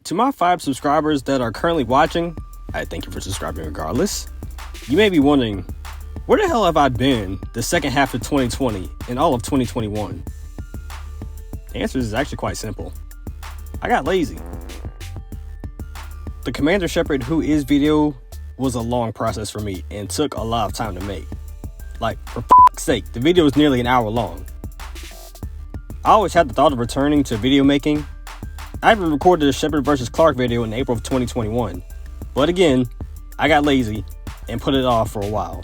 To my 5 subscribers that are currently watching, I thank you for subscribing regardless. You may be wondering, where the hell have I been the second half of 2020 and all of 2021? The answer is actually quite simple. I got lazy. The Commander Shepard Who Is video was a long process for me and took a lot of time to make. Like, for f***'s sake, the video was nearly an hour long. I always had the thought of returning to video making. I even recorded a Shepard vs. Clark video in April of 2021. But again, I got lazy and put it off for a while.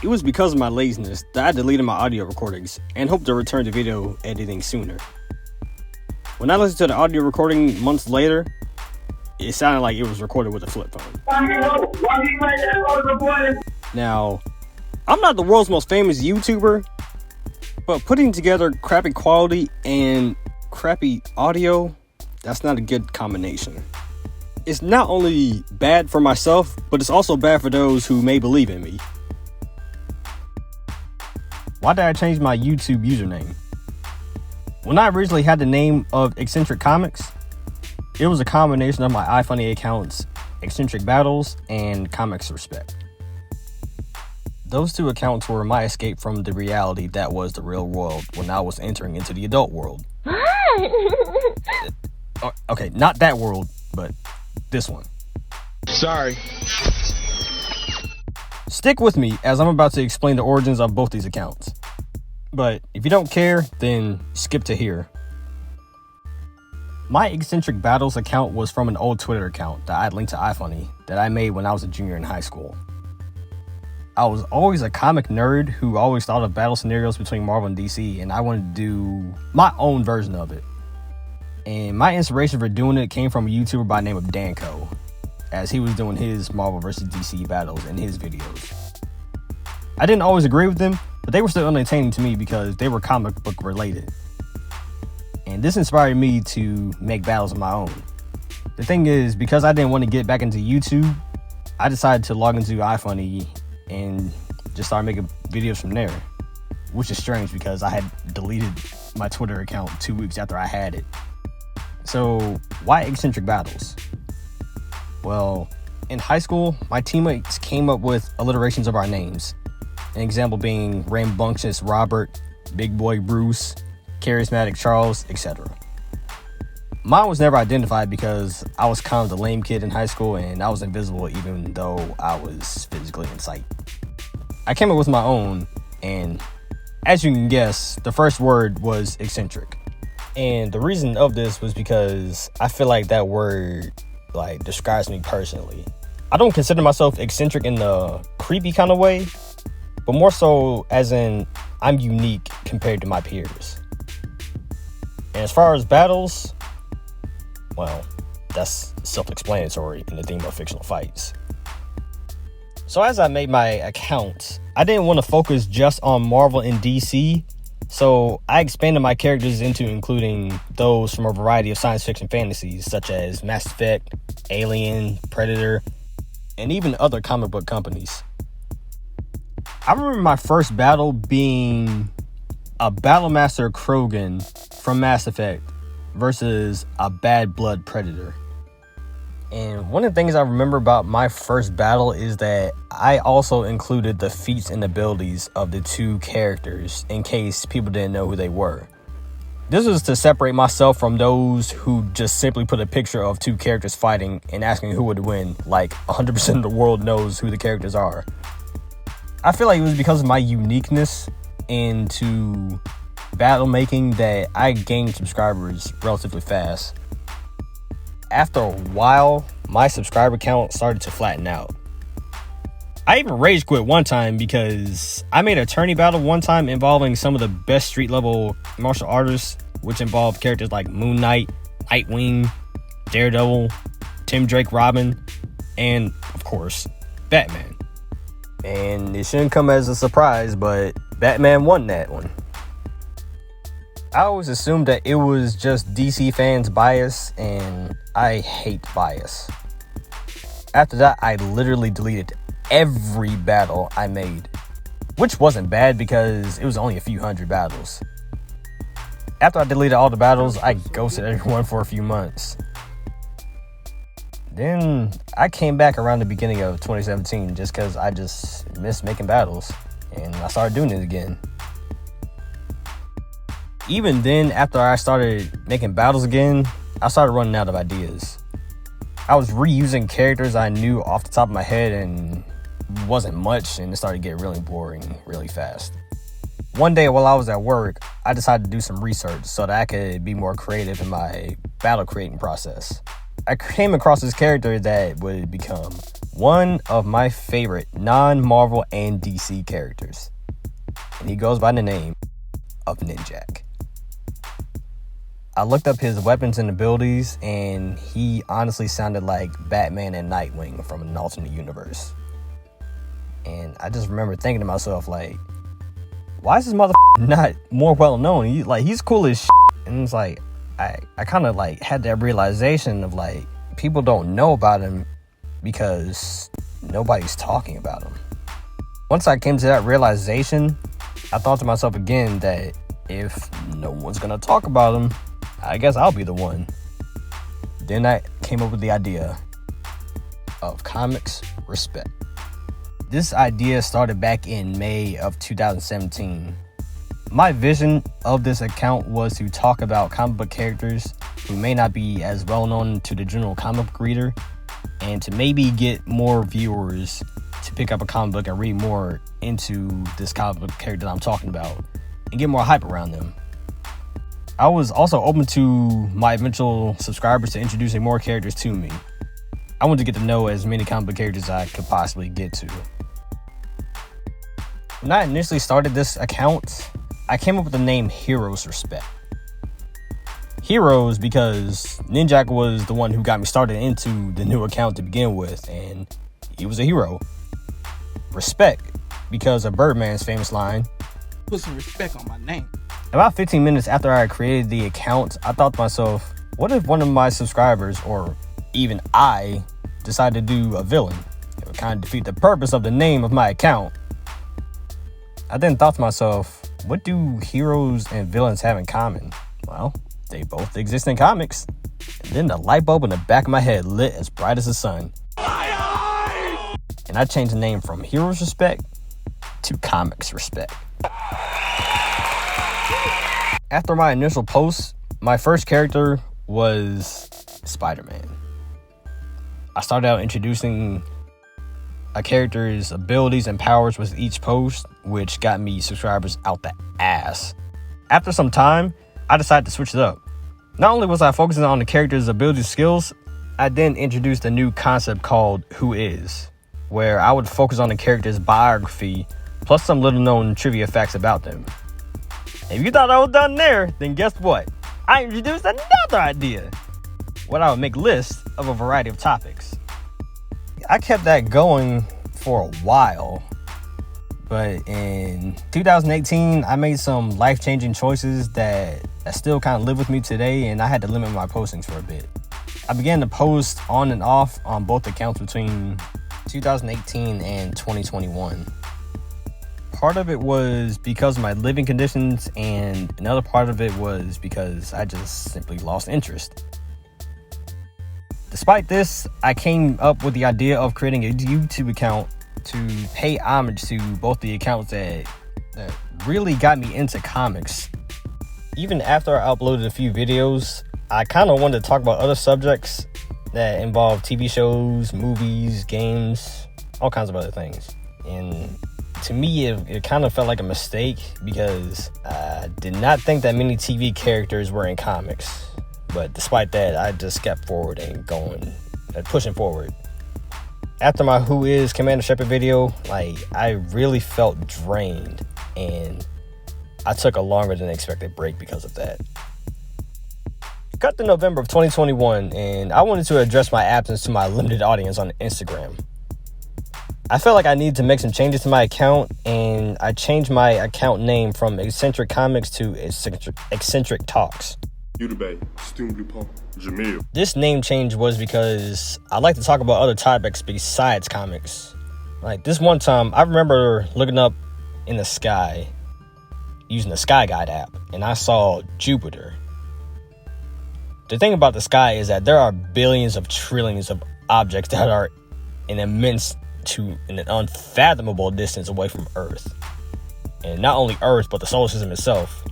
It was because of my laziness that I deleted my audio recordings and hope to return to video editing sooner. When I listened to the audio recording months later, it sounded like it was recorded with a flip phone. Now, I'm not the world's most famous YouTuber, but putting together crappy quality and crappy audio, that's not a good combination. It's not only bad for myself, but it's also bad for those who may believe in me. Why did I change my YouTube username? When I originally had the name of Eccentric Comics, it was a combination of my iFunny accounts, Eccentric Battles, and Comics Respect. Those 2 accounts were my escape from the reality that was the real world when I was entering into the adult world. Okay, not that world, but this one. Sorry. Stick with me as I'm about to explain the origins of both these accounts. But if you don't care, then skip to here. My Eccentric Battles account was from an old Twitter account that I'd linked to iFunny that I made when I was a junior in high school. I was always a comic nerd who always thought of battle scenarios between Marvel and DC, and I wanted to do my own version of it. And my inspiration for doing it came from a YouTuber by the name of Danko, as he was doing his Marvel vs. DC battles in his videos. I didn't always agree with them, but they were still entertaining to me because they were comic book related. And this inspired me to make battles of my own. The thing is, because I didn't want to get back into YouTube, I decided to log into iFunny and just start making videos from there, which is strange because I had deleted my Twitter account 2 weeks after I had it. So why Eccentric Battles? Well, in high school, my teammates came up with alliterations of our names. An example being Rambunctious Robert, Big Boy Bruce, Charismatic Charles, etc. Mine was never identified because I was kind of the lame kid in high school and I was invisible even though I was physically in sight. I came up with my own, and as you can guess, the first word was eccentric. And the reason of this was because I feel like that word describes me personally. I don't consider myself eccentric in the creepy kind of way, but more so as in I'm unique compared to my peers. And as far as battles, well, that's self-explanatory in the theme of fictional fights. So as I made my account, I didn't want to focus just on Marvel and DC, so I expanded my characters into including those from a variety of science fiction fantasies such as Mass Effect, Alien, Predator, and even other comic book companies. I remember my first battle being a Battlemaster Krogan from Mass Effect versus a Bad Blood Predator. And one of the things I remember about my first battle is that I also included the feats and abilities of the 2 characters in case people didn't know who they were. This was to separate myself from those who just simply put a picture of 2 characters fighting and asking who would win, like 100% of the world knows who the characters are. I feel like it was because of my uniqueness into battle making that I gained subscribers relatively fast. After a while, my subscriber count started to flatten out. I even rage quit one time because I made a tourney battle one time involving some of the best street level martial artists, which involved characters like Moon Knight, Nightwing, Daredevil, Tim Drake Robin, and of course, Batman. And it shouldn't come as a surprise, but Batman won that one. I always assumed that it was just DC fans' bias, and I hate bias. After that, I literally deleted every battle I made, which wasn't bad because it was only a few hundred battles. After I deleted all the battles, I ghosted everyone for a few months. Then I came back around the beginning of 2017 just because I just missed making battles, and I started doing it again. Even then, after I started making battles again, I started running out of ideas. I was reusing characters I knew off the top of my head and wasn't much, and it started getting really boring really fast. One day while I was at work, I decided to do some research so that I could be more creative in my battle creating process. I came across this character that would become one of my favorite non-Marvel and DC characters. And he goes by the name of Ninjak. I looked up his weapons and abilities, and he honestly sounded like Batman and Nightwing from an alternate universe. And I just remember thinking to myself, like, why is this motherfucker not more well known? He's cool as shit. And it's like, I kind of like had that realization of like, people don't know about him because nobody's talking about him. Once I came to that realization, I thought to myself again that if no one's gonna talk about him, I guess I'll be the one. Then I came up with the idea of Comics Respect. This idea started back in May of 2017. My vision of this account was to talk about comic book characters who may not be as well known to the general comic book reader, and to maybe get more viewers to pick up a comic book and read more into this comic book character that I'm talking about and get more hype around them. I was also open to my eventual subscribers to introducing more characters to me. I wanted to get to know as many comic book characters as I could possibly get to. When I initially started this account, I came up with the name Heroes Respect. Heroes because Ninjak was the one who got me started into the new account to begin with, and he was a hero. Respect because of Birdman's famous line, "Put some respect on my name." About 15 minutes after I created the account, I thought to myself, what if one of my subscribers, or even I, decided to do a villain? It would kind of defeat the purpose of the name of my account. I then thought to myself, what do heroes and villains have in common? Well, they both exist in comics. And then the light bulb in the back of my head lit as bright as the sun. And I changed the name from Heroes Respect to Comics Respect. After my initial post, my first character was Spider-Man. I started out introducing a character's abilities and powers with each post, which got me subscribers out the ass. After some time, I decided to switch it up. Not only was I focusing on the character's abilities and skills, I then introduced a new concept called Who Is, where I would focus on the character's biography, plus some little known trivia facts about them. If you thought I was done there, then guess what? I introduced another idea, where I would make lists of a variety of topics. I kept that going for a while, but in 2018, I made some life-changing choices that still kind of live with me today, and I had to limit my postings for a bit. I began to post on and off on both accounts between 2018 and 2021. Part of it was because of my living conditions, and another part of it was because I just simply lost interest. Despite this, I came up with the idea of creating a YouTube account to pay homage to both the accounts that really got me into comics. Even after I uploaded a few videos, I kind of wanted to talk about other subjects that involve TV shows, movies, games, all kinds of other things. And to me, it kind of felt like a mistake because I did not think that many TV characters were in comics. But despite that, I just kept forward and pushing forward. After my Who Is Commander Shepard video, I really felt drained, and I took a longer than expected break because of that. Cut to November of 2021, and I wanted to address my absence to my limited audience on Instagram. I felt like I needed to make some changes to my account, and I changed my account name from Eccentric Comics to Eccentric Talks. This name change was because I like to talk about other topics besides comics. Like this one time, I remember looking up in the sky using the Sky Guide app, and I saw Jupiter. The thing about the sky is that there are billions of trillions of objects that are an immense to an unfathomable distance away from Earth. And not only Earth, but the solar system itself.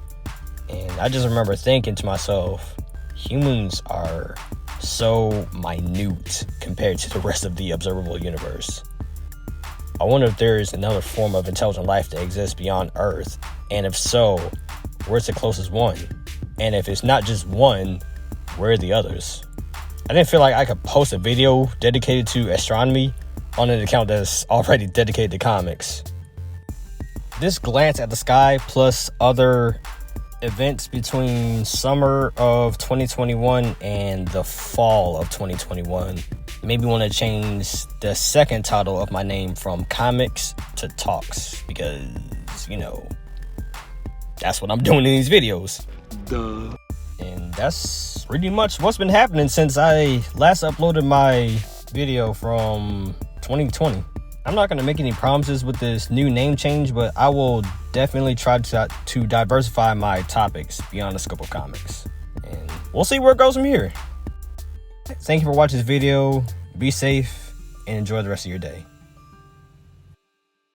And I just remember thinking to myself, humans are so minute compared to the rest of the observable universe. I wonder if there is another form of intelligent life that exists beyond Earth, and if so, where's the closest one? And if it's not just one, where are the others? I didn't feel like I could post a video dedicated to astronomy on an account that's already dedicated to comics. This glance at the sky plus other events between summer of 2021 and the fall of 2021 made me want to change the second title of my name from comics to talks, because, you know, that's what I'm doing in these videos. Duh. And that's pretty much what's been happening since I last uploaded my video from 2020. I'm not going to make any promises with this new name change, but I will definitely try to diversify my topics beyond the scope of comics. And we'll see where it goes from here. Thank you for watching this video. Be safe and enjoy the rest of your day.